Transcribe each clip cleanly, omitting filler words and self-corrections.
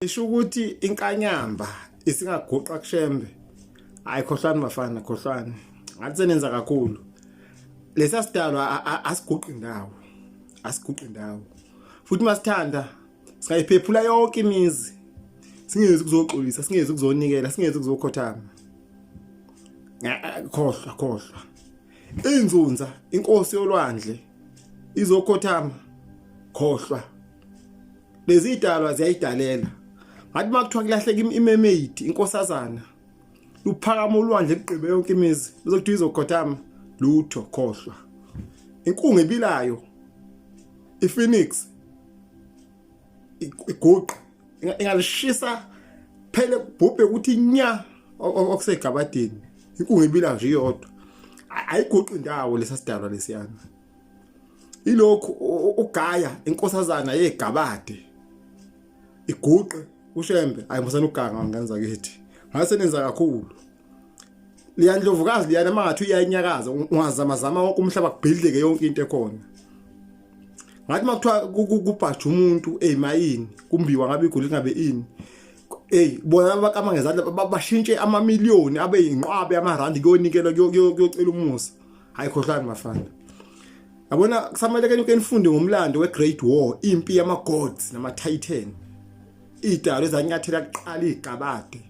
Isho ukuthi inkanyamba isingaguqa kushembe. Hayi khohlani bafana khohlani. Ngathi senenza kakhulu. Lesa sidalwa asiguqi indawo. Asiguqi indawo. Futhi masithanda singayiphephula yonke imizi. Singezi ukuzoxolisa, singezi ukuzonikela, singezi ukuzokhothama. Khohlwa. Inzunza inkosi yolwandle izokhothama. Khohlwa. Lezi idalwa ziyayidalela. Ngathi makuthiwa kulahleka imemade inkosazana luphakama ulwandle liqhebe yonke imizi bezokuthi izokhothama lutho khohlwa. Inkungu ebilayo iPhoenix iguqa ingalishisa phele bhubhe ukuthi nya okusegabadeni inkungu ebilayo nje iyodwa ayiguqa indawo lesasidalwa lesiyana. Ilokhu ugaya inkosazana yegabade iguqe ushembe ayimusana uganga ngenza kithi ngasenenza kakhulu liyandlovukazi liyana mangathi uyayinyakaza ungazamazama wonke umhlaba kubhidleke yonke into ekhona. Ngathi makuthiwa kubhaja umuntu ezimayini kumbiwa ngabe igoli ngabe ini bona abakama ngezandla bashintshe amamiliyoni abe yinqwabe yamarandi kuyonikela kuyocela umusa. Hayi khohlani mafana. Yabona kusamele ke nifunde ngomlando weGreat War, impi yamagods namaTitan. Idalo ezanyathela kuqala igabade.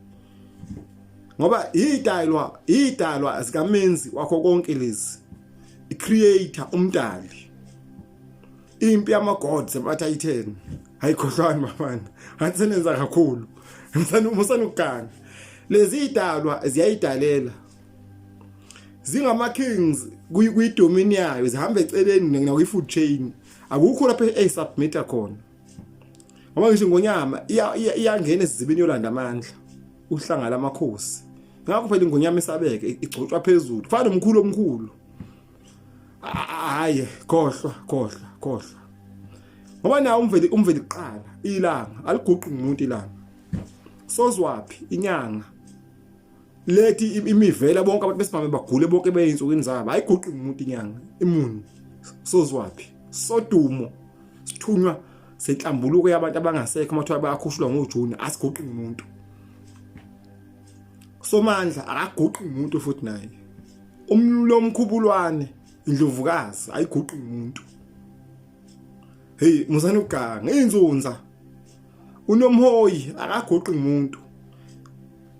Ngoba idalwa zikamenzi wakho konke lezi. iCreator umdali. Impi yamagods namaTitan. Hayi khohlani mafana. Ngathi senenza kakhulu. Musana ukuganga. Lezi idalwa ziyayidalela. Zingama kings kuyidomini yayo zihamba eceleni nakwi-food chain akukho lapha esubmitter khona. Ngoba ngisho ngonyama iyangena esizibini yolanda amandla uhlanga lamakhosi. Ngakho phela ingonyama isabeke igcotshwa phezulu kufana nomkhulu omkhulu. Hayi khohlwa. Ngoba nawo umveli iqala ilanga aliguqi umuntu ilanga. Sozwaphi inyanga lethi imivela bonke abantu besimame bagule bonke beyinsukwini zabo ayiguqi umuntu inyanga imuni sozwaphi sodumo sithunywa senhlambuluko yabantu abangasekho amathiwa bayakhushulwa ngoJuni asiguqi umuntu. Somandla akaguqi umuntu futhi naye umlulo omkhubulwane indlovukazi ayiguqi umuntu. Hey musana uganga inzunza unomhoyi akaguqi umuntu.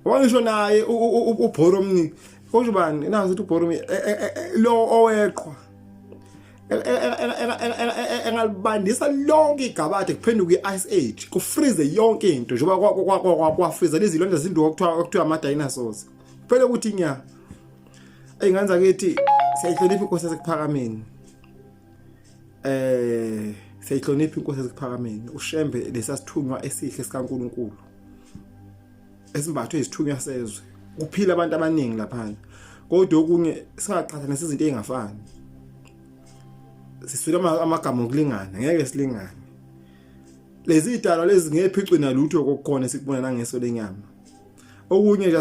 Wangisho naye uBhoromi konje bani nazi ukuthi uBhoromi lo oweqhwa engalibandisa lonke igabade kuphenduka iIce Age kufreeze yonke into njengoba kwafreeze lezi londa zinduku okuthiwa ama dinosaurs kuphela ukuthi nya ayinganza kethi siyayihlonipha inkosi yasekuphakameni siyayihlonipha inkosi yasekuphakameni ushembe lesasithunywa esihle sikaNkuluNkulu esimbathwe isithunywa sezwe kuphila abantu abaningi lapha kodwa okunye singaqhathanisa izinto ezingafani sisula amagama okulingana ngeke silingane. Lezi idalwa lezi ngephicwe nalutho kokukhona sikubona nangeso lenyama okunye nje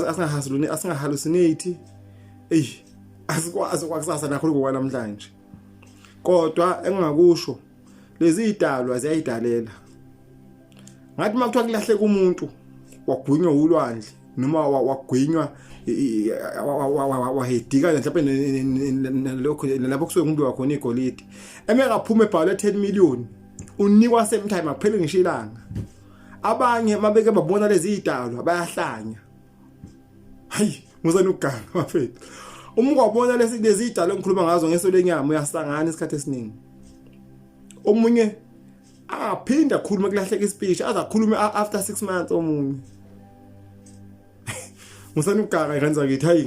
asingahallucinate asikwazi kwakusasa nakho lokwanamhlanje kodwa engingakusho lezi idalwa ziyayidalela. Ngathi makuthiwa kulahleka umuntu wagwinywa ulwandle noma wagwinywa wahedika mhlawumbe lokho lapho kusuke kumbiwa khona igolide emekaphuma ebhala 10 million unikwa same time akuphele ngishilanga abanye mabeke babona lezi idalwa bayahlanya. Hayi musana ukuganga bafethu umkwabona lezi idalwa engikhuluma ngazo ngeso lenyama uyasangana isikhathi esiningi omunye aphinda akhuluma kulahleka ispeech azakhuluma after 6 months omunye. Musana ukuganga ikanza kithi hayi